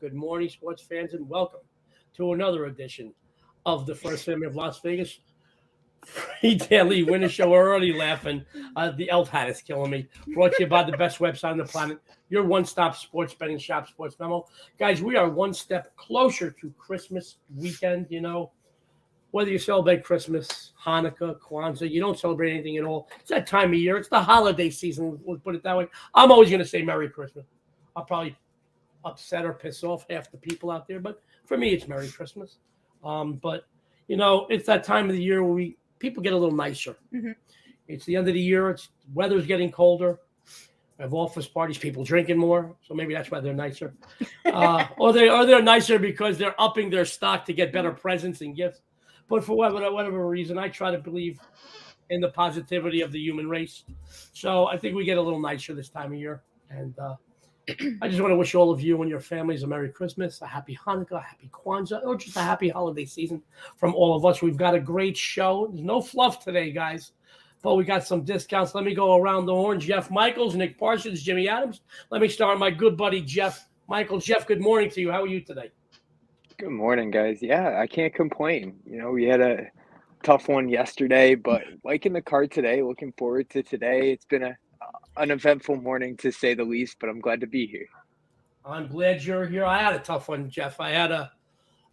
Good morning, sports fans, and welcome to another edition of the First Family of Las Vegas free daily winner show. We're already laughing. The elf hat is killing me. Brought to you by the best website on the planet, your one-stop sports betting shop, Sports Memo. Guys, we are one step closer to Christmas weekend. You know, whether you celebrate Christmas, Hanukkah, Kwanzaa, you don't celebrate anything at all. It's that time of year. It's the holiday season. We'll put it that way. I'm always going to say Merry Christmas. I'll probably upset or piss off half the people out there, but for me, it's Merry Christmas. But you know, it's that time of the year where people get a little nicer. Mm-hmm. It's the end of the year. Weather's getting colder. I have office parties, people drinking more, so maybe that's why they're nicer. Or they're nicer because they're upping their stock to get better presents and gifts. But for whatever reason, I try to believe in the positivity of the human race. So I think we get a little nicer this time of year. And I just want to wish all of you and your families a Merry Christmas, a Happy Hanukkah, a Happy Kwanzaa, or just a happy holiday season from all of us. We've got a great show. There's no fluff today, guys, but we got some discounts. Let me go around the horn. Jeff Michaels, Nick Parsons, Jimmy Adams. Let me start with my good buddy, Jeff Michaels. Jeff, good morning to you. How are you today? Good morning, guys. Yeah, I can't complain. You know, we had a tough one yesterday, but liking the card today, looking forward to today. It's been an uneventful morning, to say the least, but I'm glad to be here. I'm glad you're here. I had a tough one, Jeff. I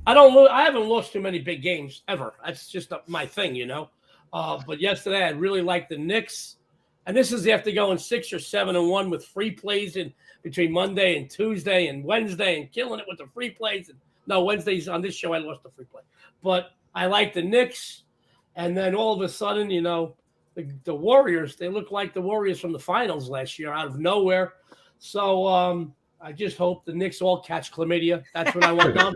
haven't lost too many big games ever. That's just my thing, you know. But yesterday, I really liked the Knicks. And this is after going 6 or 7-1 with free plays in between Monday and Tuesday and Wednesday and killing it with the free plays. No, Wednesdays on this show, I lost the free play. But I like the Knicks. And then all of a sudden, you know, the Warriors, they look like the Warriors from the finals last year out of nowhere. So I just hope the Knicks all catch chlamydia. That's what I want. No,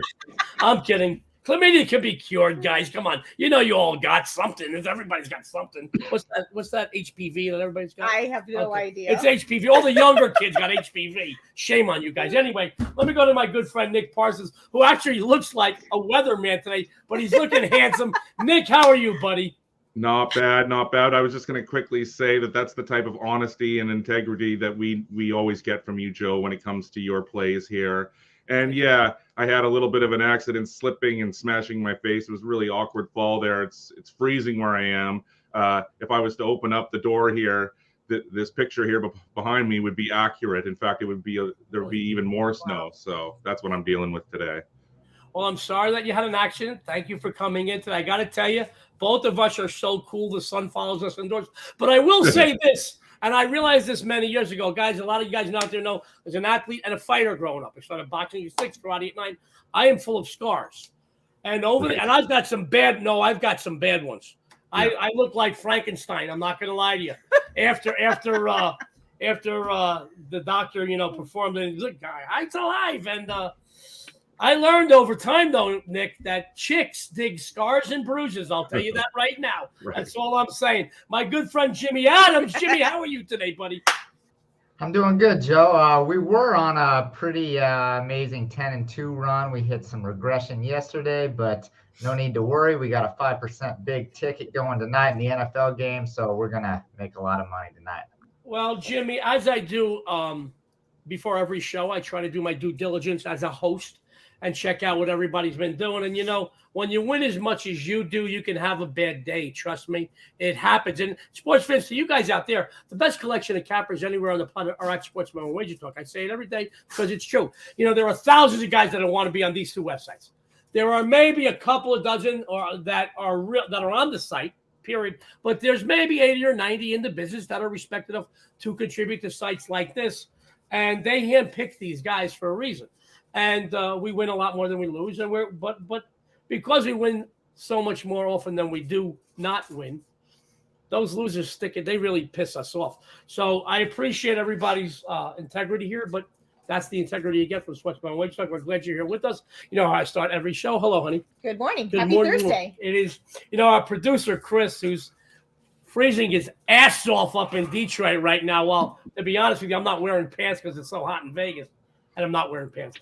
I'm kidding. Chlamydia can be cured, guys. Come on. You know you all got something. Everybody's got something. What's that HPV that everybody's got? I have no idea. It's HPV. All the younger kids got HPV. Shame on you guys. Anyway, let me go to my good friend Nick Parsons, who actually looks like a weatherman today, but he's looking handsome. Nick, how are you, buddy? Not bad, not bad. I was just going to quickly say that's the type of honesty and integrity that we always get from you, Joe, when it comes to your plays here. And yeah, I had a little bit of an accident, slipping and smashing my face. It was a really awkward fall there. It's freezing where I am. If I was to open up the door here, this picture here behind me would be accurate. In fact, there would be even more snow. So that's what I'm dealing with today. Well, I'm sorry that you had an accident. Thank you for coming in today. I got to tell you, both of us are so cool. The sun follows us indoors. But I will say this, and I realized this many years ago, guys. A lot of you guys out there know, as an athlete and a fighter growing up, I started boxing at 6, karate at 9. I am full of scars, and and I've got some bad. No, I've got some bad ones. Yeah. I look like Frankenstein. I'm not going to lie to you. After the doctor, you know, performed it, look, guy, it's alive, and I learned over time, though, Nick, that chicks dig scars and bruises. I'll tell you that right now. Right. That's all I'm saying. My good friend Jimmy Adams. Jimmy, how are you today, buddy? I'm doing good, Joe. We were on a pretty amazing 10-2 run. We hit some regression yesterday, but no need to worry. We got a 5% big ticket going tonight in the NFL game, so we're going to make a lot of money tonight. Well, Jimmy, as I do before every show, I try to do my due diligence as a host and check out what everybody's been doing. And, you know, when you win as much as you do, you can have a bad day. Trust me, it happens. And sports fans, to you guys out there, the best collection of cappers anywhere on the planet are at Sports Memo and WagerTalk. I say it every day because it's true. You know, there are thousands of guys that want to be on these two websites. There are maybe a couple of dozen that are on the site, period. But there's maybe 80 or 90 in the business that are respected enough to contribute to sites like this. And they handpick these guys for a reason. And we win a lot more than we lose, and but because we win so much more often than we do not win, those losers stick it. They really piss us off. So I appreciate everybody's integrity here, but that's the integrity you get from Sports Memo and WagerTalk. We're glad you're here with us. You know how I start every show. Hello, honey. Good morning. Good Happy morning. Thursday. It is. You know, our producer Chris, who's freezing his ass off up in Detroit right now. Well, to be honest with you, I'm not wearing pants because it's so hot in Vegas. And I'm not wearing pants.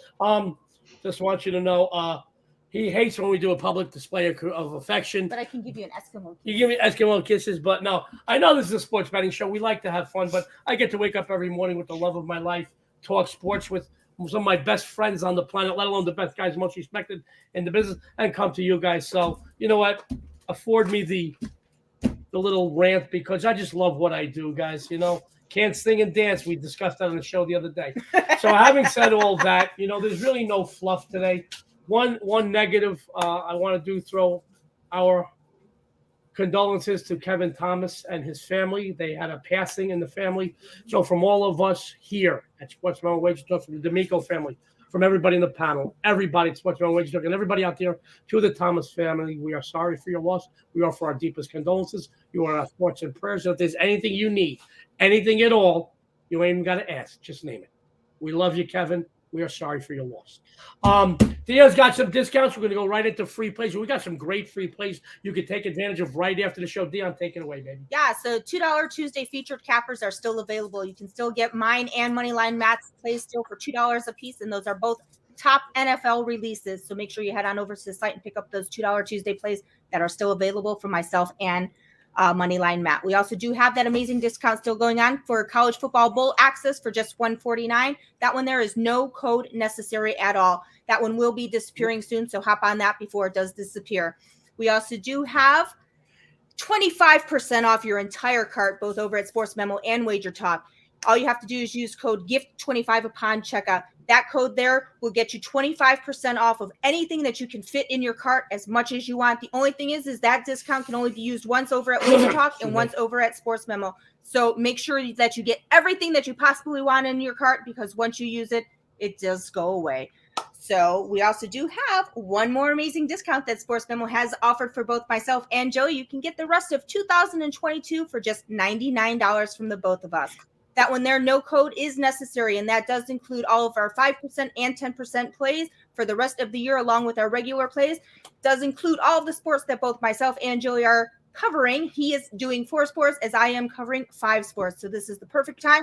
Just want you to know, he hates when we do a public display of affection. But I can give you an Eskimo kiss. You give me Eskimo kisses, but no. I know this is a sports betting show. We like to have fun, but I get to wake up every morning with the love of my life, talk sports with some of my best friends on the planet, let alone the best guys most respected in the business, and come to you guys. So you know what? Afford me the little rant because I just love what I do, guys. You know, can't sing and dance. We discussed that on the show the other day. So having said all that, you know, there's really no fluff today. One negative I want to throw our condolences to Kevin Thomas and his family. They had a passing in the family. So from all of us here at Sports Medal WagerTalk, from the D'Amico family, from everybody in the panel, everybody at Sports Medal WagerTalk, and everybody out there, to the Thomas family, we are sorry for your loss. We offer our deepest condolences. You are our thoughts and prayers. So if there's anything you need, anything at all, you ain't even got to ask. Just name it. We love you, Kevin. We are sorry for your loss. Dion's got some discounts. We're going to go right into free plays. We got some great free plays you can take advantage of right after the show. Dion, take it away, baby. Yeah, so $2 Tuesday featured cappers are still available. You can still get mine and Moneyline Matt's plays still for $2 a piece, and those are both top NFL releases. So make sure you head on over to the site and pick up those $2 Tuesday plays that are still available for myself and Moneyline Matt. We also do have that amazing discount still going on for college football bowl access for just $149. That one there is no code necessary at all. That one will be disappearing soon, so hop on that before it does disappear. We also do have 25% off your entire cart, both over at Sports Memo and WagerTalk. All you have to do is use code GIFT25 upon checkout. That code there will get you 25% off of anything that you can fit in your cart as much as you want. The only thing is that discount can only be used once over at WagerTalk and once over at Sports Memo. So make sure that you get everything that you possibly want in your cart, because once you use it, it does go away. So we also do have one more amazing discount that Sports Memo has offered for both myself and Joe. You can get the rest of 2022 for just $99 from the both of us. That one there, no code is necessary, and that does include all of our 5% and 10% plays for the rest of the year, along with our regular plays. Does include all of the sports that both myself and Joey are covering. He is doing 4 sports as I am covering 5 sports. So this is the perfect time.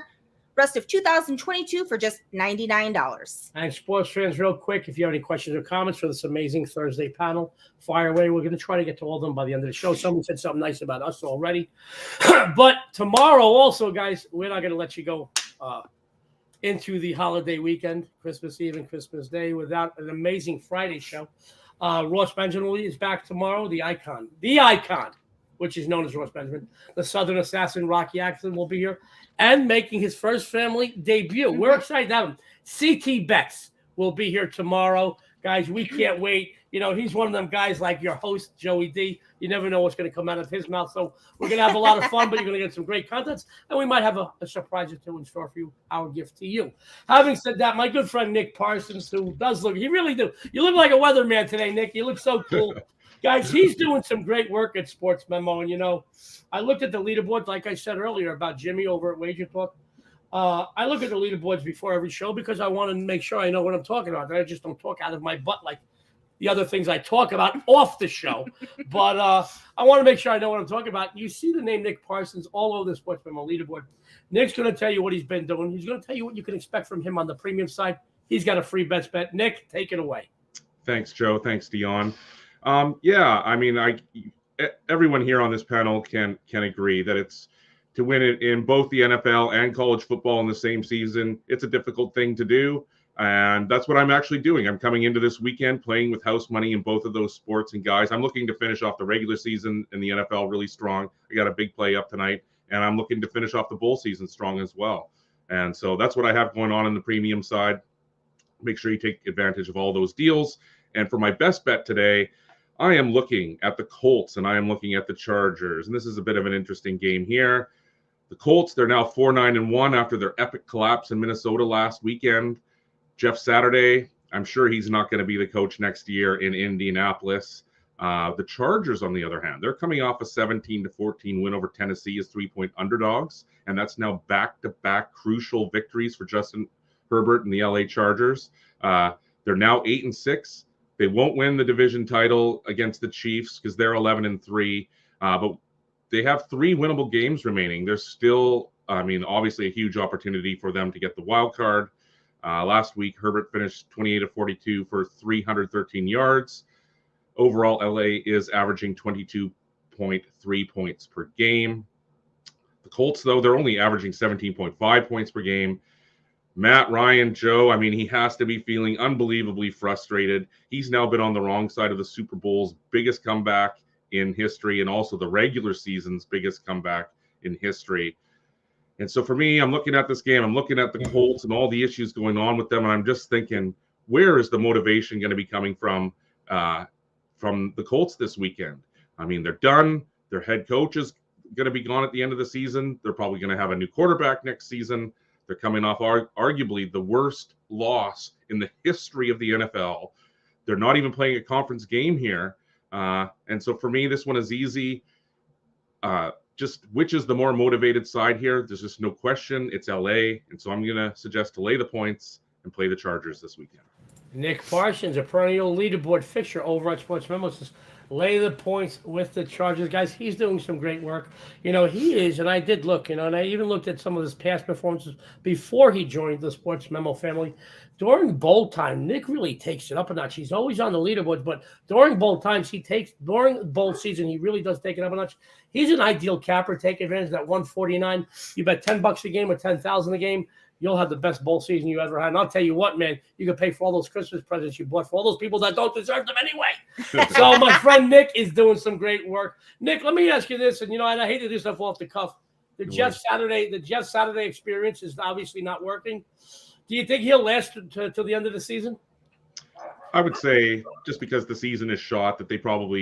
Rest of 2022 for just $99. And sports fans, real quick, if you have any questions or comments for this amazing Thursday panel, fire away. We're going to try to get to all of them by the end of the show. Someone said something nice about us already. But tomorrow also, guys, we're not going to let you go into the holiday weekend, Christmas Eve and Christmas Day, without an amazing Friday show. Ross Benjamin is back tomorrow, the icon, which is known as Ross Benjamin. The Southern Assassin, Rocky Axon, will be here and making his first family debut. We're excited to have him. CT Bex will be here tomorrow. Guys, we can't wait. You know, he's one of them guys like your host, Joey D. You never know what's going to come out of his mouth. So we're going to have a lot of fun, but you're going to get some great contents. And we might have a surprise or two in store for you, our gift to you. Having said that, my good friend Nick Parsons, who does look, you really do. You look like a weatherman today, Nick. You look so cool. Guys, he's doing some great work at Sports Memo. And, you know, I looked at the leaderboards, like I said earlier, about Jimmy over at WagerTalk. I look at the leaderboards before every show because I want to make sure I know what I'm talking about. I just don't talk out of my butt like the other things I talk about off the show. But I want to make sure I know what I'm talking about. You see the name Nick Parsons all over the Sports Memo leaderboard. Nick's going to tell you what he's been doing. He's going to tell you what you can expect from him on the premium side. He's got a free bets bet. Nick, take it away. Thanks, Joe. Thanks, Dion. Yeah, I mean, everyone here on this panel can agree that it's to win it in both the NFL and college football in the same season. It's a difficult thing to do, and that's what I'm actually doing. I'm coming into this weekend playing with house money in both of those sports, and guys, I'm looking to finish off the regular season in the NFL really strong. I got a big play up tonight, and I'm looking to finish off the bowl season strong as well. And so that's what I have going on the premium side. Make sure you take advantage of all those deals. And for my best bet today, I am looking at the Colts and I am looking at the Chargers. And this is a bit of an interesting game here. The Colts, they're now 4-9-1 after their epic collapse in Minnesota last weekend. Jeff Saturday, I'm sure he's not going to be the coach next year in Indianapolis. The Chargers, on the other hand, they're coming off a 17-14 win over Tennessee as 3-point underdogs. And that's now back-to-back crucial victories for Justin Herbert and the LA Chargers. They're now 8-6. They won't win the division title against the Chiefs because they're 11-3, but they have 3 winnable games remaining. There's still, I mean, obviously a huge opportunity for them to get the wild card. Last week, Herbert finished 28-42 for 313 yards. Overall, LA is averaging 22.3 points per game. The Colts, though, they're only averaging 17.5 points per game. Matt Ryan, Joe, I mean, he has to be feeling unbelievably frustrated. He's now been on the wrong side of the Super Bowl's biggest comeback in history, and also the regular season's biggest comeback in history. And so for me, I'm looking at this game, I'm looking at the Colts and all the issues going on with them, and I'm just thinking, where is the motivation going to be coming from the Colts this weekend? I mean, they're done. Their head coach is going to be gone at the end of the season. They're probably going to have a new quarterback next season. They're coming off arguably the worst loss in the history of the NFL. They're not even playing a conference game here. And so for me, this one is easy. Just which is the more motivated side here? There's just no question. It's LA. And so I'm going to suggest to lay the points and play the Chargers this weekend. Nick Parsons, a perennial leaderboard fixture over at Sports Memo, says lay the points with the Chargers. Guys, he's doing some great work. You know, he is, and I did look, you know, and I even looked at some of his past performances before he joined the Sports Memo family. During bowl time, Nick really takes it up a notch. He's always on the leaderboards, but during bowl times, during bowl season, he really does take it up a notch. He's an ideal capper. Take advantage of that 149. You bet $10 a game or $10,000 a game. You'll have the best bowl season you ever had. And I'll tell you what, man, you can pay for all those Christmas presents you bought for all those people that don't deserve them anyway. So my friend Nick is doing some great work. Nick, let me ask you this, and you know, I hate to do stuff off the cuff. The Jeff Saturday experience is obviously not working. Do you think he'll last till the end of the season? I would say just because the season is shot that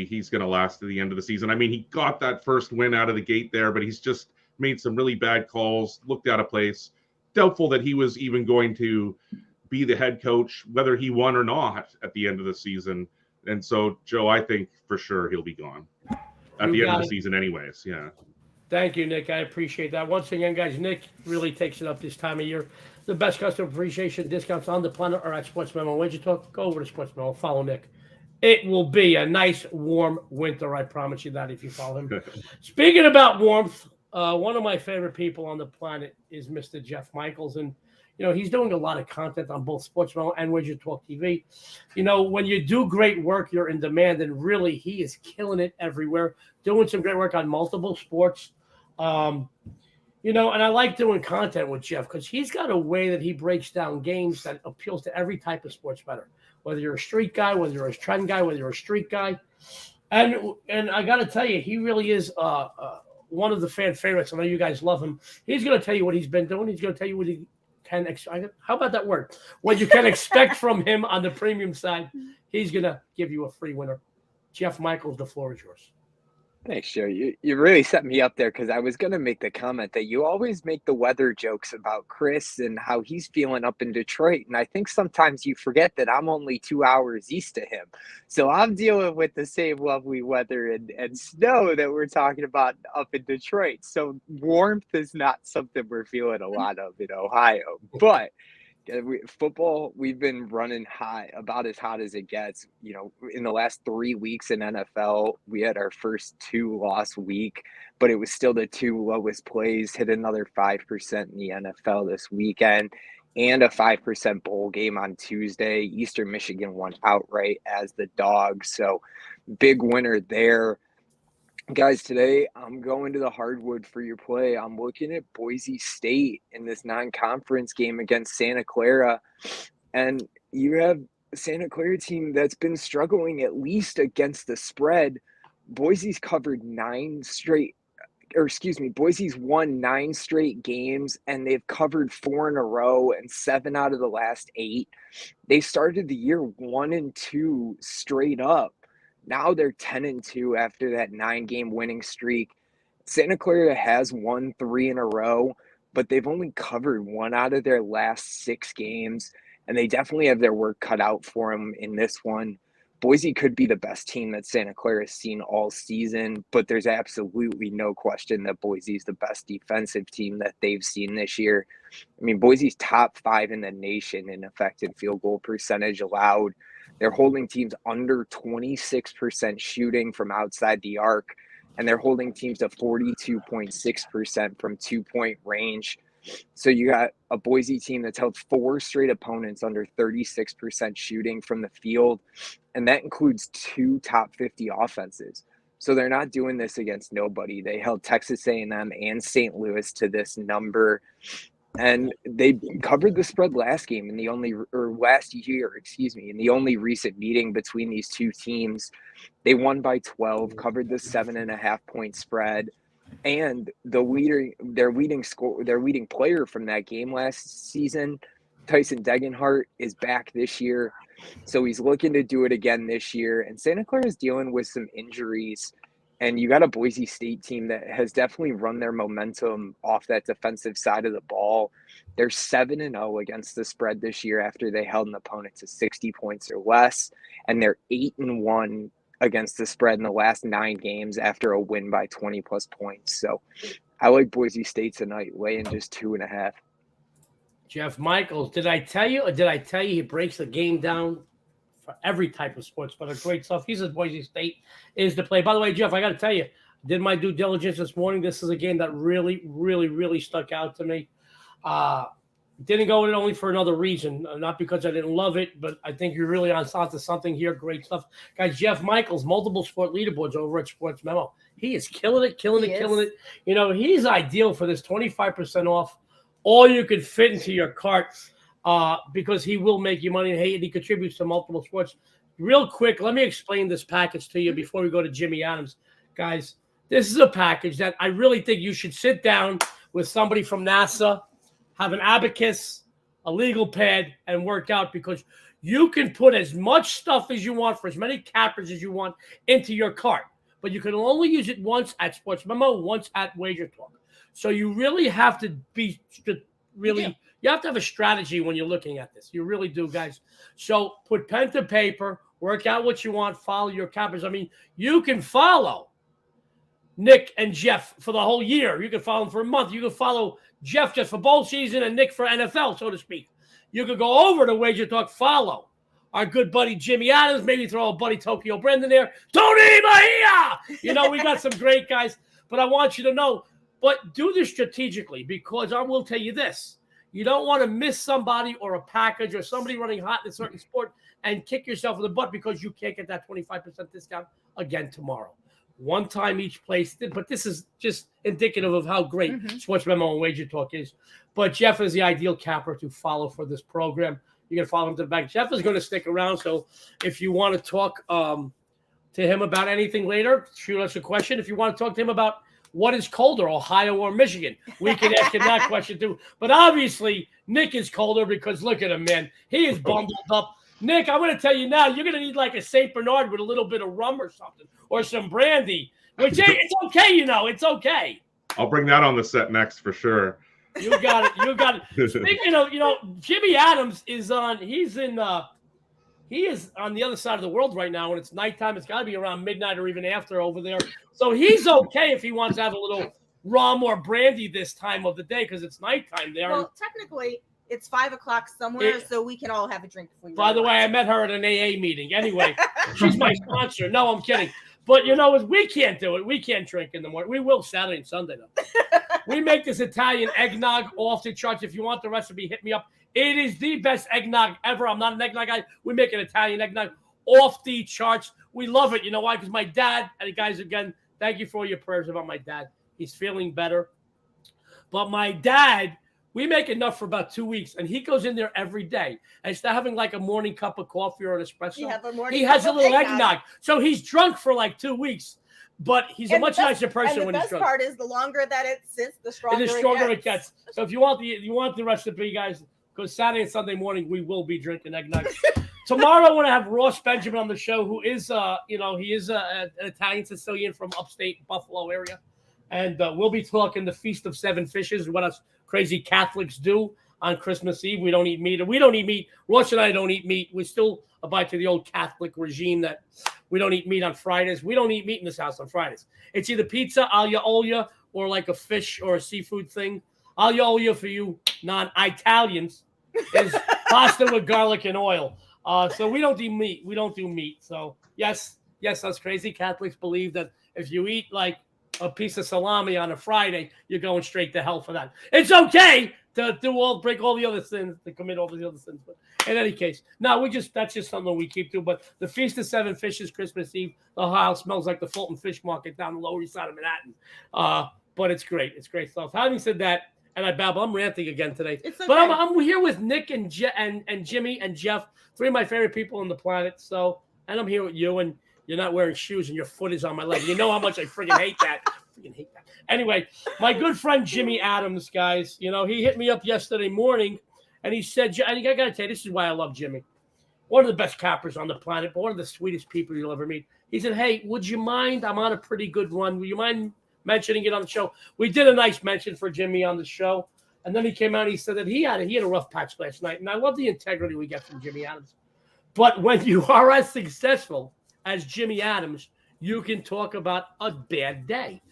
he's going to last to the end of the season. I mean, he got that first win out of the gate there, but he's just made some really bad calls, looked out of place. Doubtful that he was even going to be the head coach, whether he won or not at the end of the season. And so, Joe, I think for sure he'll be gone at the end of the season anyways. Yeah. Thank you, Nick. I appreciate that. Once again, guys, Nick really takes it up this time of year. The best customer appreciation discounts on the planet are at Sports Memo and WagerTalk. Go over to Sports Memo. Follow Nick. It will be a nice, warm winter. I promise you that if you follow him. Speaking about warmth, one of my favorite people on the planet is Mr. Jeff Michaels. And, you know, he's doing a lot of content on both Sports Memo and WagerTalk TV. You know, when you do great work, you're in demand. And really, he is killing it everywhere, doing some great work on multiple sports. You know, and I like doing content with Jeff because he's got a way that he breaks down games that appeals to every type of sports bettor, whether you're a street guy, whether you're a trend guy, whether you're a street guy. And I got to tell you, he really is one of the fan favorites. I know you guys love him. He's going to tell you what he's been doing. He's going to tell you what he can expect. How about that word? What you can expect from him on the premium side. He's going to give you a free winner. Jeff Michaels, the floor is yours. Thanks, Joe. You really set me up there because I was going to make the comment that you always make the weather jokes about Chris and how he's feeling up in Detroit. And I think sometimes you forget that I'm only 2 hours east of him. So I'm dealing with the same lovely weather and snow that we're talking about up in Detroit. So warmth is not something we're feeling a lot of in Ohio. But football, we've been running hot, about as hot as it gets. You know, in the last 3 weeks in NFL, we had our first 2-loss week, but it was still the 2 lowest plays, hit another 5% in the NFL this weekend, and a 5% bowl game on Tuesday. Eastern Michigan won outright as the dog, so big winner there. Guys, today I'm going to the hardwood for your play. I'm looking at Boise State in this non-conference game against Santa Clara. And you have a Santa Clara team that's been struggling at least against the spread. Boise's won 9 straight games, and they've covered 4 in a row and 7 out of the last 8. They started the year 1-2 straight up. Now they're 10-2 after that 9-game winning streak. Santa Clara has won 3 in a row, but they've only covered 1 out of their last 6 games, and they definitely have their work cut out for them in this one. Boise could be the best team that Santa Clara has seen all season, but there's absolutely no question that Boise is the best defensive team that they've seen this year. I mean, Boise's top 5 in the nation in effective field goal percentage allowed. They're holding teams under 26% shooting from outside the arc, and they're holding teams to 42.6% from 2-point range. So you got a Boise team that's held 4 straight opponents under 36% shooting from the field, and that includes 2 top 50 offenses. So they're not doing this against nobody. They held Texas A&M and St. Louis to this number. And they covered the spread last year, in the only recent meeting between these two teams. They won by 12, covered the 7.5-point spread. And their leading player from that game last season, Tyson Degenhart, is back this year. So he's looking to do it again this year. And Santa Clara is dealing with some injuries. And you got a Boise State team that has definitely run their momentum off that defensive side of the ball. They're 7-0 against the spread this year after they held an opponent to 60 points or less. And they're 8-1 against the spread in the last 9 games after a win by 20-plus points. So I like Boise State tonight, laying just 2.5. Jeff Michaels, did I tell you he breaks the game down for every type of sports, but it's great stuff. He says Boise State is the play. By the way, Jeff, I got to tell you, I did my due diligence this morning. This is a game that really, really, really stuck out to me. Didn't go with it only for another reason, not because I didn't love it, but I think you're really on to something here. Great stuff. Guys, Jeff Michaels, multiple sport leaderboards over at Sports Memo. He is killing it. You know, he's ideal for this 25% off, all you could fit into your cart. Because he will make you money, and he contributes to multiple sports. Real quick, let me explain this package to you before we go to Jimmy Adams. Guys, this is a package that I really think you should sit down with somebody from NASA, have an abacus, a legal pad, and work out, because you can put as much stuff as you want for as many cappers as you want into your cart, but you can only use it once at Sports Memo, once at WagerTalk. So you really have to be you have to have a strategy when you're looking at this. You really do, guys. So put pen to paper, work out what you want, follow your cappers. I mean, you can follow Nick and Jeff for the whole year. You can follow them for a month. You can follow Jeff just for bowl season and Nick for NFL, so to speak. You could go over to WagerTalk, follow our good buddy Jimmy Adams, maybe throw a buddy Tokyo Brendan there. Tony Bahia! You know, we got some great guys. But I want you to know, but do this strategically, because I will tell you this. You don't want to miss somebody or a package or somebody running hot in a certain sport and kick yourself in the butt because you can't get that 25% discount again tomorrow. One time each place, but this is just indicative of how great Sports Memo and WagerTalk is. But Jeff is the ideal capper to follow for this program. You can follow him to the back. Jeff is going to stick around, so if you want to talk to him about anything later, shoot us a question. If you want to talk to him about what is colder, Ohio or Michigan? We can ask him that question too. But obviously, Nick is colder because look at him, man. He is bundled up. Nick, I'm going to tell you now, you're going to need like a St. Bernard with a little bit of rum or something, or some brandy. Which it's okay, you know. It's okay. I'll bring that on the set next for sure. You got it. Speaking of, Jimmy Adams is on. He is on the other side of the world right now. When it's nighttime, it's got to be around midnight or even after over there. So he's okay if he wants to have a little rum or brandy this time of the day because it's nighttime there. Well, technically, it's 5 o'clock somewhere, so we can all have a drink before you. By the way, I met her at an AA meeting. Anyway, she's my sponsor. No, I'm kidding. But we can't do it. We can't drink in the morning. We will Saturday and Sunday, though. We make this Italian eggnog off the charts. If you want the recipe, hit me up. It is the best eggnog ever. I'm not an eggnog guy. We make an Italian eggnog off the charts. We love it. You know why? Because my dad, and guys, again, thank you for all your prayers about my dad. He's feeling better. But my dad, we make enough for about 2 weeks, and he goes in there every day. And instead of having like a morning cup of coffee or an espresso, he has a little eggnog. So he's drunk for like 2 weeks. But he's a much nicer person when he's drunk. The best part is the longer that it sits, the stronger it gets. So if you want the recipe, guys, because Saturday and Sunday morning we will be drinking eggnog. Tomorrow I want to have Ross Benjamin on the show, who is he is an Italian Sicilian from upstate Buffalo area, and we'll be talking the Feast of Seven Fishes, what us crazy Catholics do on Christmas Eve. We don't eat meat. We don't eat meat. Ross and I don't eat meat. We still abide to the old Catholic regime that we don't eat meat on Fridays. We don't eat meat in this house on Fridays. It's either pizza, aglio olio, or like a fish or a seafood thing. Aglio olio for you non-Italians is pasta with garlic and oil. So we don't do meat. We don't do meat. So yes, us crazy Catholics believe that if you eat like a piece of salami on a Friday, you're going straight to hell for that. It's okay to break all the other sins, to commit all the other sins. But in any case, no, that's just something we keep to. But the Feast of Seven Fishes, Christmas Eve, the house smells like the Fulton Fish Market down the Lower East Side of Manhattan. But it's great. It's great stuff. Having said that, And I babble. I'm ranting again today. It's okay. But I'm here with Nick and Jimmy and Jeff, three of my favorite people on the planet. So, and I'm here with you, and you're not wearing shoes, and your foot is on my leg. You know how much I freaking hate that. Anyway, my good friend Jimmy Adams, guys, he hit me up yesterday morning, and he said, and I got to tell you, this is why I love Jimmy. One of the best cappers on the planet, but one of the sweetest people you'll ever meet. He said, hey, would you mind? I'm on a pretty good run. Would you mind mentioning it on the show? We did a nice mention for Jimmy on the show. And then he came out and he said that he had a rough patch last night. And I love the integrity we get from Jimmy Adams. But when you are as successful as Jimmy Adams, you can talk about a bad day.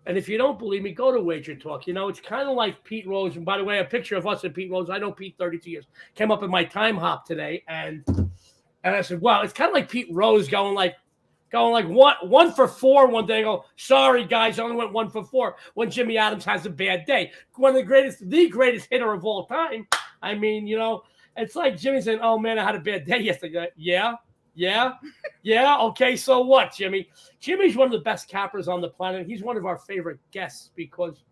And if you don't believe me, go to WagerTalk. It's kind of like Pete Rose. And by the way, a picture of us and Pete Rose. I know Pete 32 years. Came up in my time hop today. And I said, wow, it's kind of like Pete Rose going like 1 for 4 one day. I go, sorry, guys, I only went 1 for 4 when Jimmy Adams has a bad day. One of the greatest hitter of all time. I mean, it's like Jimmy saying, oh, man, I had a bad day yesterday. Yeah. Okay, so what, Jimmy? Jimmy's one of the best cappers on the planet. He's one of our favorite guests because,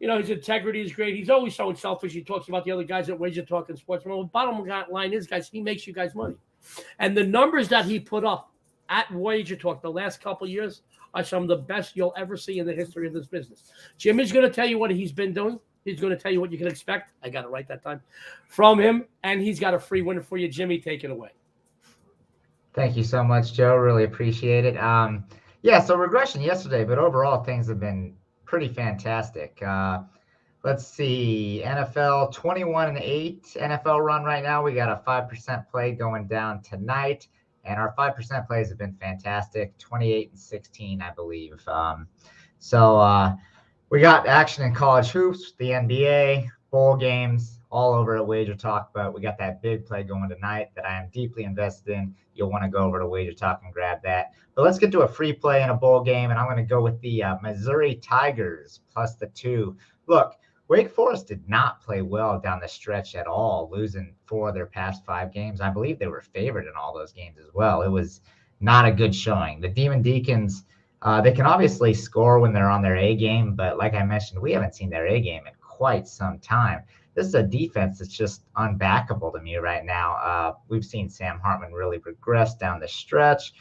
his integrity is great. He's always so unselfish. He talks about the other guys at WagerTalk and Sports. Well, the bottom line is, guys, he makes you guys money. And the numbers that he put up at WagerTalk the last couple of years are some of the best you'll ever see in the history of this business. Jimmy's going to tell you what he's been doing. He's going to tell you what you can expect. I got it right that time from him. And he's got a free winner for you. Jimmy, take it away. Thank you so much, Joe. Really appreciate it. So regression yesterday, but overall things have been pretty fantastic. Let's see, NFL 21-8 NFL run right now. We got a 5% play going down tonight, and our 5% plays have been fantastic. 28-16, I believe. We got action in college hoops, the NBA, bowl games, all over at WagerTalk, but we got that big play going tonight that I am deeply invested in. You'll want to go over to WagerTalk and grab that. But let's get to a free play in a bowl game, and I'm going to go with the Missouri Tigers plus the 2. Look, Wake Forest did not play well down the stretch at all, losing 4 of their past 5 games. I believe they were favored in all those games as well. It was not a good showing. The Demon Deacons, they can obviously score when they're on their A game, but like I mentioned, we haven't seen their A game in quite some time. This is a defense that's just unbackable to me right now. We've seen Sam Hartman really regress down the stretch.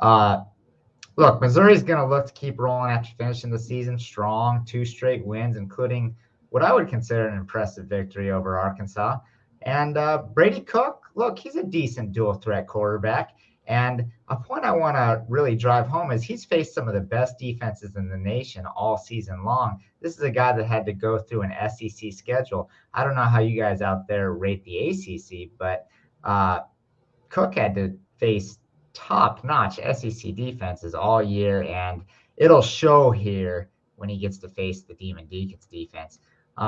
Look, Missouri's going to look to keep rolling after finishing the season strong, 2 straight wins, including what I would consider an impressive victory over Arkansas. And Brady Cook, look, he's a decent dual threat quarterback. And a point I want to really drive home is he's faced some of the best defenses in the nation all season long. This is a guy that had to go through an SEC schedule. I don't know how you guys out there rate the ACC, but Cook had to face top-notch SEC defenses all year, and it'll show here when he gets to face the Demon Deacons defense.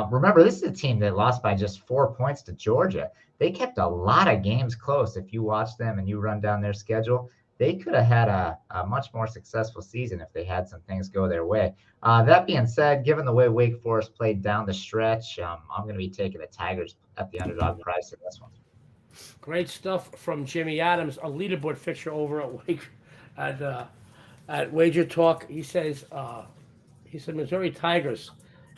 Remember, this is a team that lost by just 4 points to Georgia. They kept a lot of games close. If you watch them and you run down their schedule, they could have had a much more successful season if they had some things go their way. That being said, given the way Wake Forest played down the stretch, I'm going to be taking the Tigers at the underdog price in this one. Great stuff from Jimmy Adams, a leaderboard fixture over at WagerTalk. He said Missouri Tigers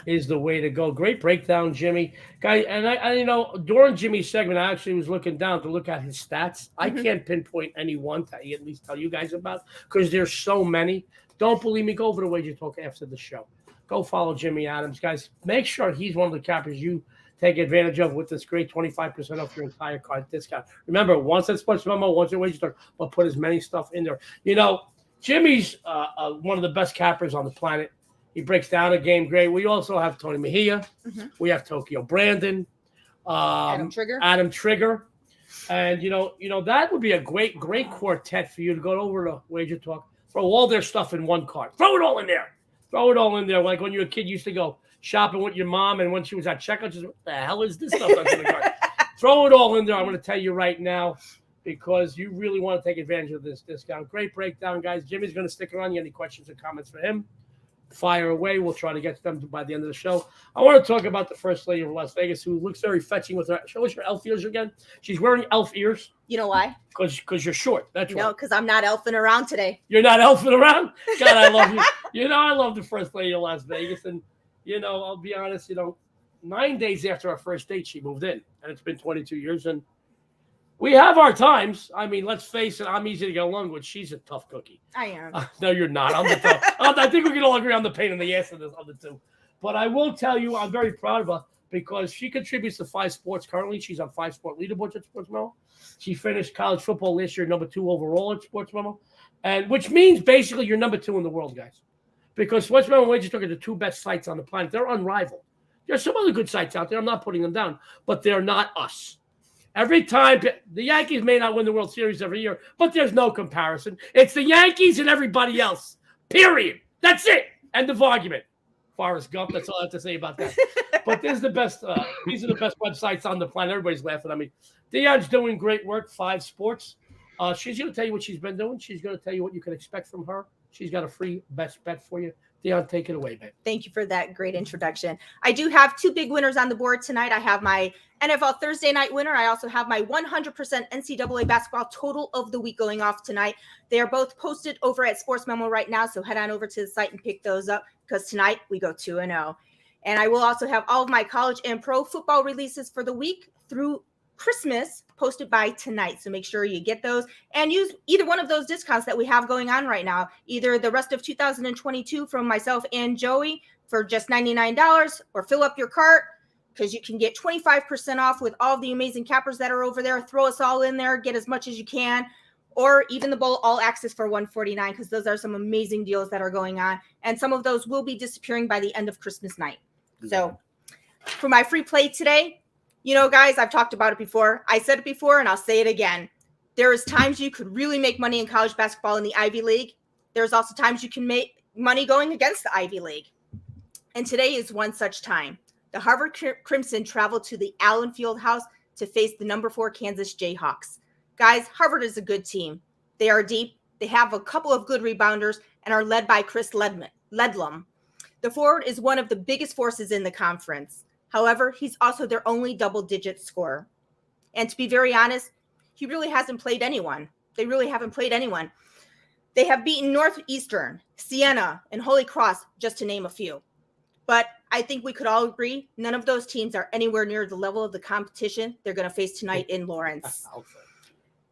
is the way to go. Great breakdown, Jimmy. Guy, and I during Jimmy's segment, I actually was looking down to look at his stats. I can't pinpoint any one to at least tell you guys about because there's so many. Don't believe me? Go over to WagerTalk after the show. Go follow Jimmy Adams, guys. Make sure he's one of the cappers you take advantage of with this great 25% off your entire card discount. Remember, once at Sports Memo, once at WagerTalk, we'll put as many stuff in there. Jimmy's one of the best cappers on the planet. He breaks down a game great. We also have Tony Mejia. Mm-hmm. We have Tokyo Brandon, Adam Trigger, and that would be a great quartet for you to go over to WagerTalk, throw all their stuff in one card, throw it all in there, like when you were a kid, you used to go shopping with your mom, and when she was at checkout, just what the hell is this stuff that's in the card? Throw it all in there. I'm going to tell you right now because you really want to take advantage of this discount. Great breakdown, guys. Jimmy's going to stick around. You have any questions or comments for him? Fire away. We'll try to get to them by the end of the show. I want to talk about the First Lady of Las Vegas, who looks very fetching with her. Show us your elf ears again. She's wearing elf ears. You know why? Because you're short. That's right. No, because I'm not elfing around today. You're not elfing around? God, I love you. I love the First Lady of Las Vegas. And, I'll be honest, 9 days after our first date, she moved in, and it's been 22 years, and we have our times. I mean, let's face it, I'm easy to get along with. She's a tough cookie. I am. No, you're not. I'm the tough. I think we can all agree on the pain in the ass of the two. But I will tell you, I'm very proud of her because she contributes to 5 sports currently. She's on 5 sport leaderboards at Sports Memo. She finished college football last year, number 2 overall at Sports Memo, and which means basically you're number 2 in the world, guys. Because Sports Memo and WagerTalk are the 2 best sites on the planet. They're unrivaled. There's some other good sites out there. I'm not putting them down, but they're not us. Every time the Yankees may not win the World Series every year, but there's no comparison. It's the Yankees and everybody else. Period. That's it. End of argument. Forrest Gump. That's all I have to say about that. But this is the best. These are the best websites on the planet. Everybody's laughing at me. Dion's doing great work. 5 sports. She's going to tell you what she's been doing. She's going to tell you what you can expect from her. She's got a free best bet for you. Dion, take it away, babe. Thank you for that great introduction. I do have 2 big winners on the board tonight. I have my NFL Thursday night winner. I also have my 100% NCAA basketball total of the week going off tonight. They are both posted over at Sports Memo right now, so head on over to the site and pick those up because tonight we go 2-0. And I will also have all of my college and pro football releases for the week through Christmas posted by tonight. So make sure you get those and use either one of those discounts that we have going on right now, either the rest of 2022 from myself and Joey for just $99, or fill up your cart because you can get 25% off with all the amazing cappers that are over there. Throw us all in there, get as much as you can, or even the bowl all access for $149 because those are some amazing deals that are going on. And some of those will be disappearing by the end of Christmas night. So for my free play today, you know, guys, I've talked about it before. I said it before, and I'll say it again. There is times you could really make money in college basketball in the Ivy League. There's also times you can make money going against the Ivy League. And today is one such time. The Harvard Crimson traveled to the Allen Fieldhouse to face the number 4 Kansas Jayhawks. Guys, Harvard is a good team. They are deep. They have a couple of good rebounders and are led by Chris Ledlum. The forward is one of the biggest forces in the conference. However, he's also their only double-digit scorer. And to be very honest, he really hasn't played anyone. They really haven't played anyone. They have beaten Northeastern, Siena, and Holy Cross, just to name a few. But I think we could all agree none of those teams are anywhere near the level of the competition they're going to face tonight in Lawrence.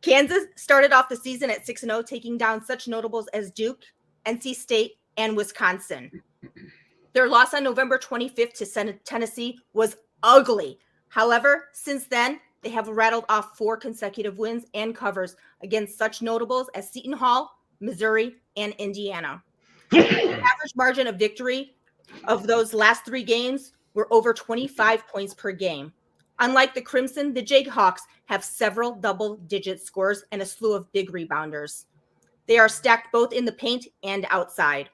Kansas started off the season at 6-0, taking down such notables as Duke, NC State, and Wisconsin. Their loss on November 25th to Tennessee was ugly. However, since then, they have rattled off 4 consecutive wins and covers against such notables as Seton Hall, Missouri, and Indiana. The average margin of victory of those last 3 games were over 25 points per game. Unlike the Crimson, the Jayhawks have several double-digit scores and a slew of big rebounders. They are stacked both in the paint and outside.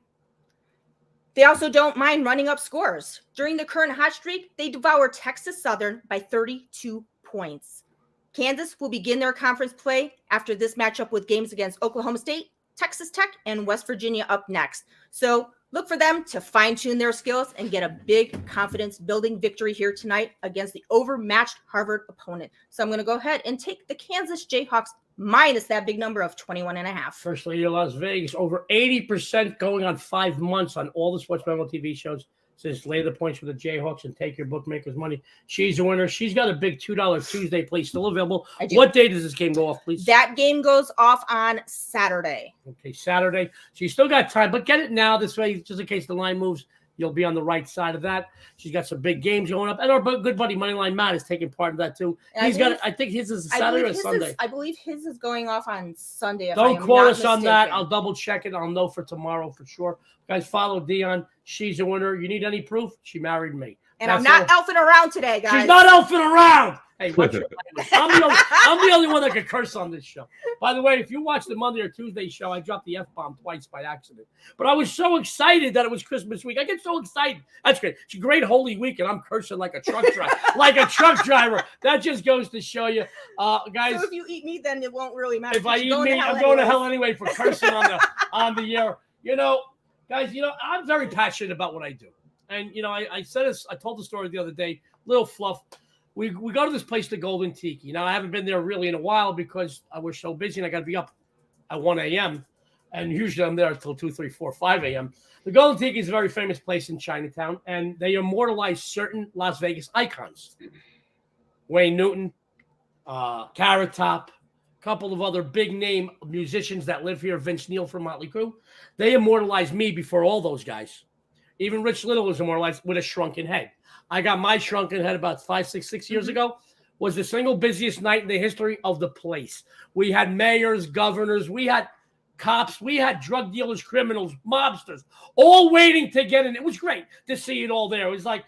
They also don't mind running up scores. During the current hot streak, they devoured Texas Southern by 32 points. Kansas will begin their conference play after this matchup with games against Oklahoma State, Texas Tech, and West Virginia up next. So look for them to fine-tune their skills and get a big confidence-building victory here tonight against the overmatched Harvard opponent. So I'm going to go ahead and take the Kansas Jayhawks minus that big number of 21.5. First lady of Las Vegas, over 80% going on 5 months on all the Sports Memo TV shows. Says lay the points for the Jayhawks and take your bookmakers' money. She's a winner. She's got a big $2 Tuesday play still available. What day does this game go off, please? That game goes off on Saturday. Okay, Saturday. So you still got time, but get it now. This way, just in case the line moves, you'll be on the right side of that. She's got some big games going up. And our good buddy Moneyline Matt is taking part of that, too. I think his is Saturday or Sunday. I believe his is going off on Sunday. Don't quote us on that. I'll double check it. I'll know for tomorrow for sure. Guys, follow Dion. She's a winner. You need any proof? She married me. And I'm not elfing around today, guys. She's not elfing around. Hey, what's your I'm the only one that can curse on this show. By the way, if you watch the Monday or Tuesday show, I dropped the F-bomb twice by accident. But I was so excited that it was Christmas week. I get so excited. That's great. It's a great Holy Week, and I'm cursing like a truck driver. That just goes to show you, guys. So if you eat meat, then it won't really matter. If I eat meat, I'm going to hell anyway for cursing on the air. You know, guys, I'm very passionate about what I do. And, I said this, I told the story the other day, little fluff. We go to this place, the Golden Tiki. Now, I haven't been there really in a while because I was so busy and I got to be up at 1 a.m. and usually I'm there until 2, 3, 4, 5 a.m. The Golden Tiki is a very famous place in Chinatown, and they immortalize certain Las Vegas icons. Wayne Newton, Carrot Top, a couple of other big-name musicians that live here, Vince Neil from Motley Crue. They immortalized me before all those guys. Even Rich Little was immortalized with a shrunken head. I got my shrunken head about 5, 6 years ago. Was the single busiest night in the history of the place. We had mayors, governors, we had cops, we had drug dealers, criminals, mobsters, all waiting to get in. It was great to see it all there. It was like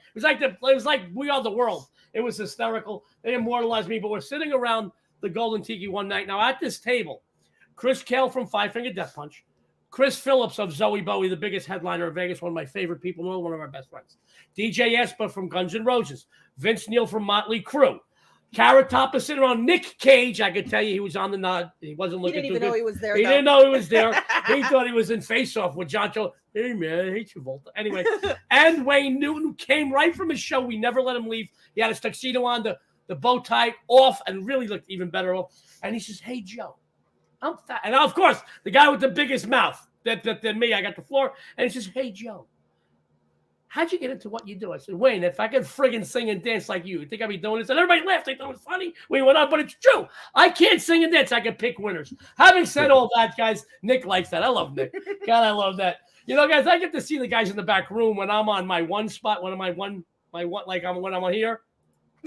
We Are the World. It was hysterical. They immortalized me, but we're sitting around the Golden Tiki one night. Now at this table, Chris Kale from Five Finger Death Punch, Chris Phillips of Zoe Bowie, the biggest headliner of Vegas, one of my favorite people, one of our best friends. DJ Espa from Guns N' Roses, Vince Neil from Motley Crue. Carrot Top is sitting around. Nick Cage, I could tell you, he was on the nod. He wasn't looking too good. He didn't even know he was there. He didn't know he was there. He thought he was in Face Off with John Joe. Hey, man, I hate you, Volta. Anyway, and Wayne Newton came right from his show. We never let him leave. He had his tuxedo on, the bow tie off, and really looked even better off. And he says, hey, Joe, I'm fat. And of course, the guy with the biggest mouth than me, I got the floor. And he says, hey, Joe, how'd you get into what you do? I said, Wayne, if I could friggin' sing and dance like you think I'd be doing this? And everybody laughed. They thought it was funny. We went on, but it's true. I can't sing and dance. I can pick winners. Having said all that, guys, Nick likes that. I love Nick. God, I love that. You know, guys, I get to see the guys in the back room when I'm on my one spot, when I'm on here.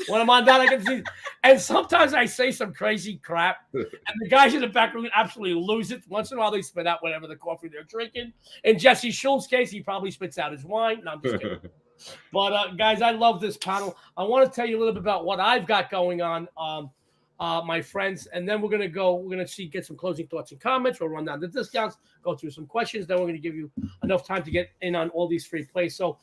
When I'm on that, I get to see. And sometimes I say some crazy crap, and the guys in the back room absolutely lose it. Once in a while, they spit out whatever the coffee they're drinking. In Jesse Schultz's case, he probably spits out his wine. No, I'm just kidding. But, guys, I love this panel. I want to tell you a little bit about what I've got going on, my friends, and then we're going to get some closing thoughts and comments. We'll run down the discounts, go through some questions. Then we're going to give you enough time to get in on all these free plays. So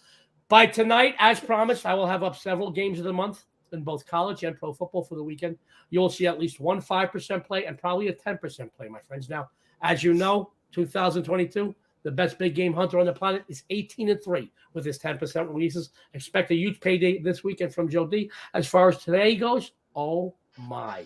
by tonight, as promised, I will have up several games of the month in both college and pro football for the weekend. You will see at least one 5% play and probably a 10% play, my friends. Now, as you know, 2022, the best big game hunter on the planet is 18-3 with his 10% releases. Expect a huge payday this weekend from Joe D. As far as today goes, oh my.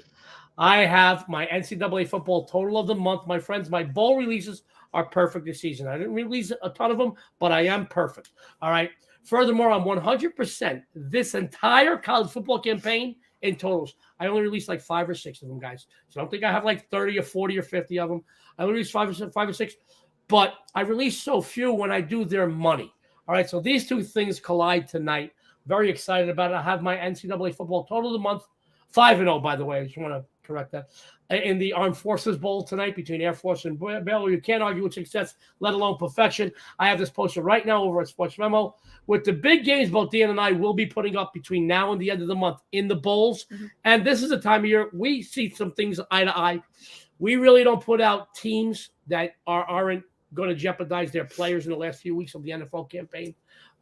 I have my NCAA football total of the month, my friends. My bowl releases are perfect this season. I didn't release a ton of them, but I am perfect. All right. Furthermore, I'm 100% this entire college football campaign in totals. I only released like 5 or 6 of them, guys. So I don't think I have like 30 or 40 or 50 of them. I only released 5 or 6, but I release so few when I do their money. All right, so these two things collide tonight. Very excited about it. I have my NCAA football total of the month, 5-0, by the way. I just want to correct that. In the Armed Forces Bowl tonight between Air Force and Baylor. You can't argue with success, let alone perfection. I have this posted right now over at Sports Memo. With the big games both Dion and I will be putting up between now and the end of the month in the bowls. Mm-hmm. And this is a time of year we see some things eye to eye. We really don't put out teams that aren't going to jeopardize their players in the last few weeks of the NFL campaign,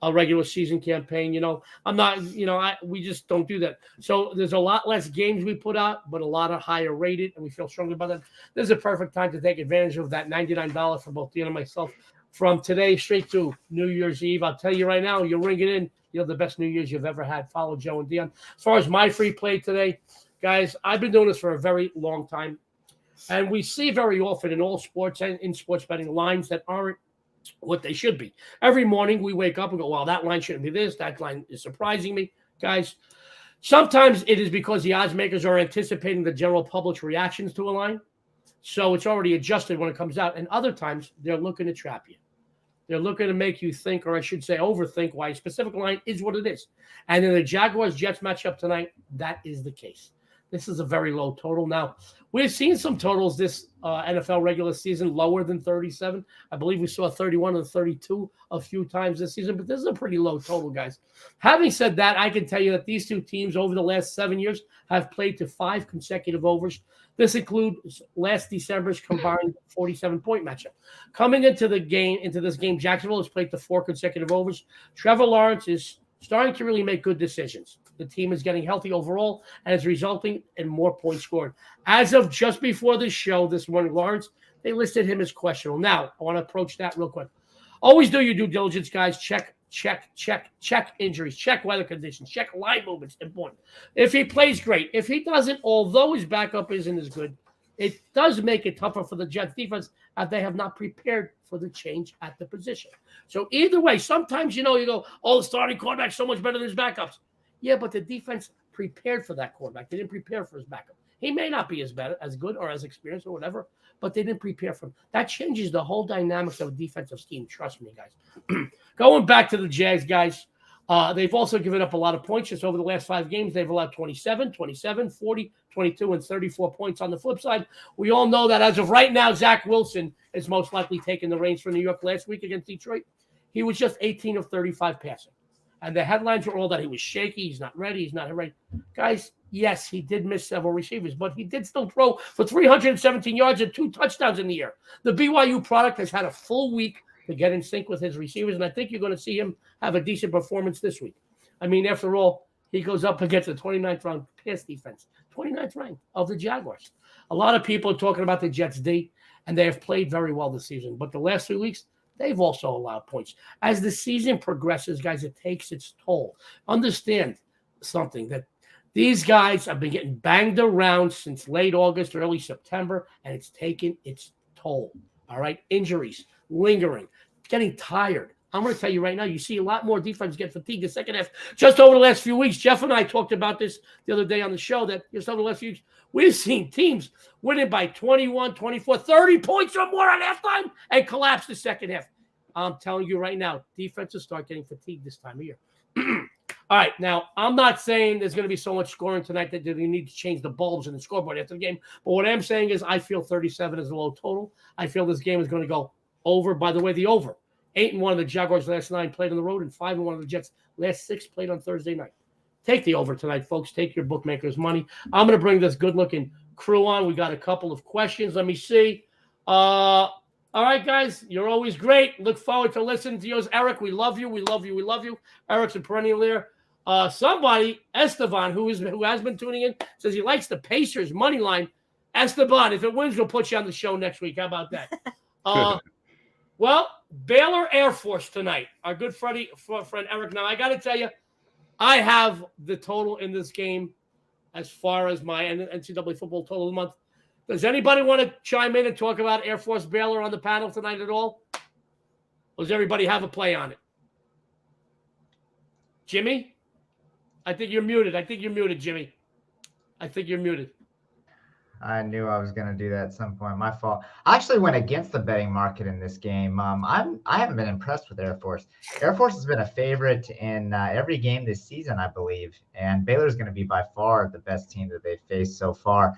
a regular season campaign. You know, I'm not, you know, we just don't do that. So there's a lot less games we put out, but a lot of higher rated, and we feel strongly about that. This is a perfect time to take advantage of that $99 for both Dion and myself from today straight to New Year's Eve. I'll tell you right now, you'll ring it in. You're the best New Year's you've ever had. Follow Joe and Dion. As far as my free play today, guys, I've been doing this for a very long time. And we see very often in all sports and in sports betting lines that aren't what they should be. Every morning we wake up and go, well, that line shouldn't be this. That line is surprising me. Guys, sometimes it is because the odds makers are anticipating the general public's reactions to a line. So it's already adjusted when it comes out. And other times they're looking to trap you. They're looking to make you think, or I should say overthink, why a specific line is what it is. And in the Jaguars-Jets matchup tonight, that is the case. This is a very low total. Now, we've seen some totals this NFL regular season lower than 37. I believe we saw 31 and 32 a few times this season, but this is a pretty low total, guys. Having said that, I can tell you that these two teams over the last 7 years have played to 5 consecutive overs. This includes last December's combined 47-point matchup. Coming into this game, Jacksonville has played to 4 consecutive overs. Trevor Lawrence is starting to really make good decisions. The team is getting healthy overall and is resulting in more points scored. As of just before this show this morning, Lawrence, they listed him as questionable. Now, I want to approach that real quick. Always do your due diligence, guys. Check injuries, check weather conditions, check line movements. Important. If he plays, great. If he doesn't, although his backup isn't as good, it does make it tougher for the Jets defense as they have not prepared for the change at the position. So either way, sometimes, you go, oh, the starting quarterback's so much better than his backups. Yeah, but the defense prepared for that quarterback. They didn't prepare for his backup. He may not be as good or as experienced or whatever, but they didn't prepare for him. That changes the whole dynamics of a defensive scheme. Trust me, guys. Going back to the Jags, guys, they've also given up a lot of points just over the last 5 games. They've allowed 27, 40, 22, and 34 points. On the flip side, we all know that as of right now, Zach Wilson is most likely taking the reins for New York last week against Detroit. He was just 18 of 35 passing. And the headlines were all that he was shaky, he's not ready, he's not ready. Guys, yes, he did miss several receivers, but he did still throw for 317 yards and 2 touchdowns in the air. The BYU product has had a full week to get in sync with his receivers, and I think you're going to see him have a decent performance this week. I mean, after all, he goes up against the 29th round pass defense, 29th ranked of the Jaguars. A lot of people are talking about the Jets D, and they have played very well this season, but the last 3 weeks, they've also allowed points. As the season progresses, guys, it takes its toll. Understand something, that these guys have been getting banged around since late August, early September, and it's taken its toll. All right? Injuries, lingering, getting tired. I'm going to tell you right now, you see a lot more defense get fatigued the second half. Just over the last few weeks, Jeff and I talked about this the other day on the show, that just over the last few weeks, we've seen teams winning by 21, 24, 30 points or more at halftime and collapse the second half. I'm telling you right now, defenses start getting fatigued this time of year. All right, now, I'm not saying there's going to be so much scoring tonight that you need to change the bulbs in the scoreboard after the game. But what I'm saying is I feel 37 is a low total. I feel this game is going to go over. By the way, the over. 8-1 of the Jaguars last 9 played on the road, and 5-1 of the Jets last 6 played on Thursday night. Take the over tonight, folks. Take your bookmakers' money. I'm going to bring this good-looking crew on. We got a couple of questions. Let me see. All right, guys, you're always great. Look forward to listening to yours. Eric, we love you. We love you. We love you. Eric's a perennial there. Somebody, Esteban, who has been tuning in, says he likes the Pacers money line. Esteban, if it wins, we'll put you on the show next week. How about that? Well, Baylor Air Force tonight. Our good friend Eric. Now, I got to tell you, I have the total in this game as far as my NCAA football total of the month. Does anybody want to chime in and talk about Air Force Baylor on the panel tonight at all? Or does everybody have a play on it? Jimmy? I think you're muted, Jimmy. I think you're muted. I knew I was going to do that at some point. My fault. I actually went against the betting market in this game. I haven't been impressed with Air Force. Air Force has been a favorite in every game this season, I believe. And Baylor's going to be by far the best team that they've faced so far.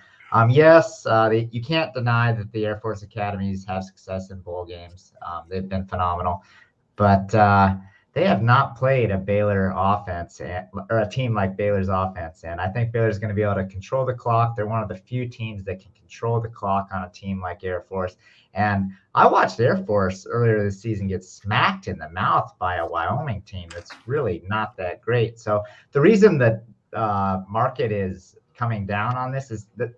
Yes, you can't deny that the Air Force academies have success in bowl games. They've been phenomenal. But they have not played a Baylor offense or a team like Baylor's offense. And I think Baylor's going to be able to control the clock. They're one of the few teams that can control the clock on a team like Air Force. And I watched Air Force earlier this season get smacked in the mouth by a Wyoming team that's really not that great. So the reason that market is coming down on this is that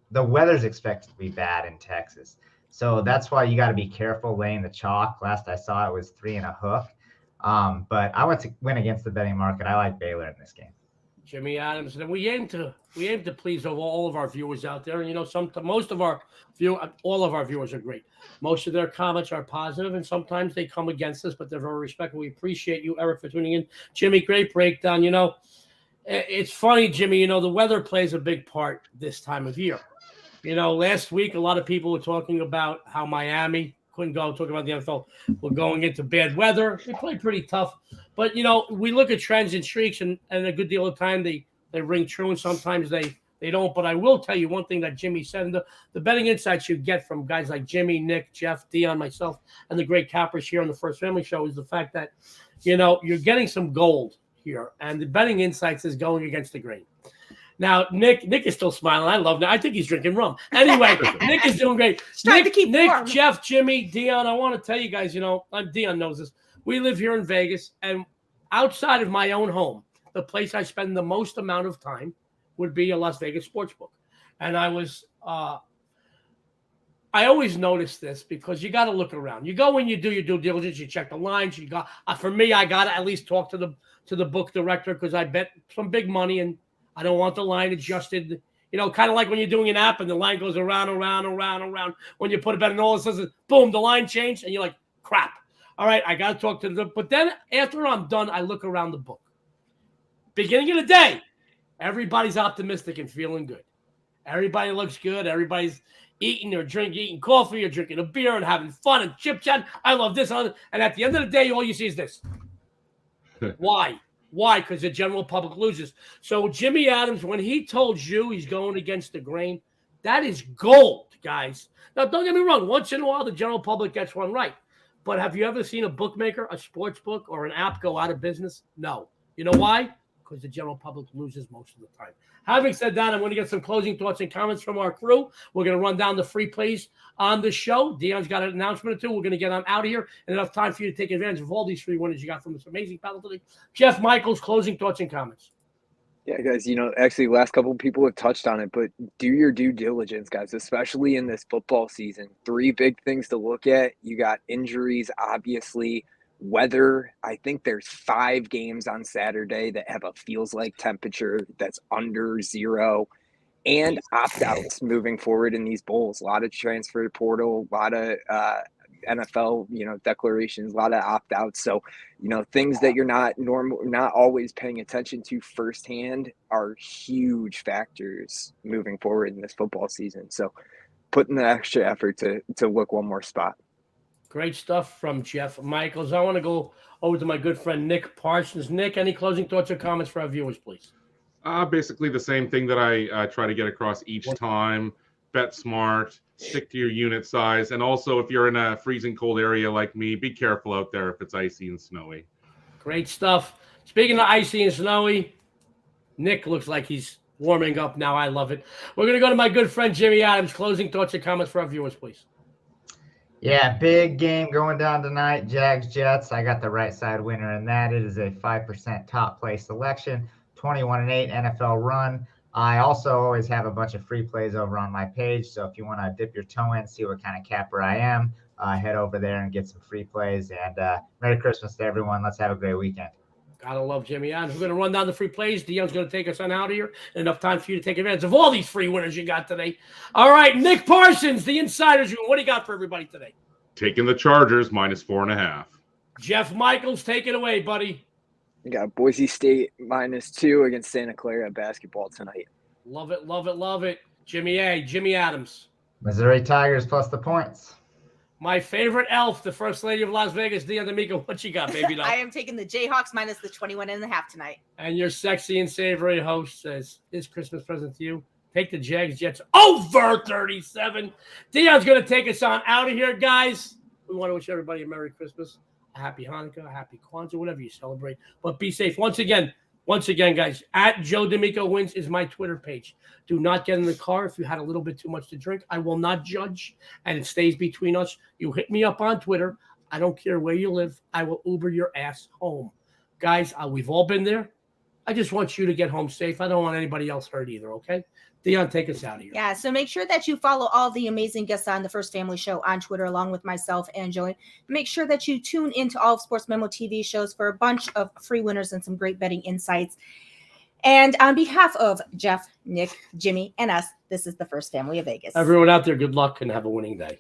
the weather's expected to be bad in Texas. So that's why you got to be careful laying the chalk. Last I saw it was 3 1/2. But I went against the betting market. I like Baylor in this game. Jimmy Adams, and we aim to please all of our viewers out there. And all of our viewers are great. Most of their comments are positive, and sometimes they come against us, but they're very respectful. We appreciate you, Eric, for tuning in. Jimmy, great breakdown. It's funny, Jimmy. The weather plays a big part this time of year. Last week a lot of people were talking about how Miami couldn't go. Talking about the NFL, we're going into bad weather. They played pretty tough, but we look at trends and streaks, and a good deal of time they ring true, and sometimes they don't. But I will tell you one thing that Jimmy said, and the betting insights you get from guys like Jimmy, Nick, Jeff, Dion, myself, and the great cappers here on the First Family Show is the fact that you're getting some gold here, and the betting insights is going against the grain. Now, Nick is still smiling. I love Nick. I think he's drinking rum. Anyway, Nick is doing great. Nick, warm. Jeff, Jimmy, Dion, I want to tell you guys, Dion knows this. We live here in Vegas, and outside of my own home, the place I spend the most amount of time would be a Las Vegas sportsbook. And I always notice this because you got to look around. You go and you do your due diligence. You check the lines. For me, I got to at least talk to the book director because I bet some big money and I don't want the line adjusted, Kind of like when you're doing an app and the line goes around, around, around, around. When you put a bet and all of a sudden, boom, the line changed, and you're like, crap. All right, I got to talk to them. But then after I'm done, I look around the book. Beginning of the day, everybody's optimistic and feeling good. Everybody looks good. Everybody's eating or drinking, eating coffee or drinking a beer and having fun and chit-chat. I love this. And at the end of the day, all you see is this. Why? Why? Because the general public loses. So Jimmy Adams, when he told you he's going against the grain, that is gold, guys. Now, don't get me wrong. Once in a while, the general public gets one right. But have you ever seen a bookmaker, a sports book, or an app go out of business? No. You know why? Because the general public loses most of the time. Having said that, I'm going to get some closing thoughts and comments from our crew. We're going to run down the free plays on the show. Dion's got an announcement or two. We're going to get on out of here and enough time for you to take advantage of all these free winners you got from this amazing panel today. Jeff Michaels, closing thoughts and comments. Yeah, guys, actually last couple of people have touched on it, but do your due diligence, guys, especially in this football season. 3 big things to look at. You got injuries, obviously. Weather. I think there's 5 games on Saturday that have a feels like temperature that's under 0, and opt-outs moving forward in these bowls. A lot of transfer portal, a lot of NFL, declarations, a lot of opt-outs. So, things that you're not always paying attention to firsthand are huge factors moving forward in this football season. So, putting the extra effort to look one more spot. Great stuff from Jeff Michaels. I want to go over to my good friend Nick Parsons. Nick, any closing thoughts or comments for our viewers, please? Basically the same thing that I try to get across each time. Bet smart, stick to your unit size, and also if you're in a freezing cold area like me, be careful out there if it's icy and snowy. Great stuff. Speaking of icy and snowy, Nick looks like he's warming up now. I love it. We're going to go to my good friend Jimmy Adams. Closing thoughts or comments for our viewers, please. Yeah, big game going down tonight. Jags, Jets. I got the right side winner in that. It is a 5% top play selection, 21-8 NFL run. I also always have a bunch of free plays over on my page. So if you want to dip your toe in, see what kind of capper I am, head over there and get some free plays. And Merry Christmas to everyone. Let's have a great weekend. Gotta love Jimmy Adams. We're going to run down the free plays. Dion's going to take us on out of here. Enough time for you to take advantage of all these free winners you got today. All right, Nick Parsons, the Insiders Room. What do you got for everybody today? Taking the Chargers -4.5. Jeff Michaels, take it away, buddy. You got Boise State -2 against Santa Clara basketball tonight. Love it, love it, love it. Jimmy Adams. Missouri Tigers plus the points. My favorite elf, the First Lady of Las Vegas, Dionne D'Amico. What you got, baby? I am taking the Jayhawks minus the 21.5 tonight. And your sexy and savory host says, his Christmas present to you. Take the Jags Jets over 37. Dion's going to take us on out of here, guys. We want to wish everybody a Merry Christmas, a Happy Hanukkah, a Happy Kwanzaa, whatever you celebrate. But be safe. Once again, guys, at Joe D'Amico Wins is my Twitter page. Do not get in the car if you had a little bit too much to drink. I will not judge, and it stays between us. You hit me up on Twitter. I don't care where you live. I will Uber your ass home. Guys, we've all been there. I just want you to get home safe. I don't want anybody else hurt either, okay? Dion, take us out of here. Yeah, so make sure that you follow all the amazing guests on the First Family Show on Twitter, along with myself and Joey. Make sure that you tune into all of Sports Memo TV shows for a bunch of free winners and some great betting insights. And on behalf of Jeff, Nick, Jimmy, and us, this is the First Family of Vegas. Everyone out there, good luck and have a winning day.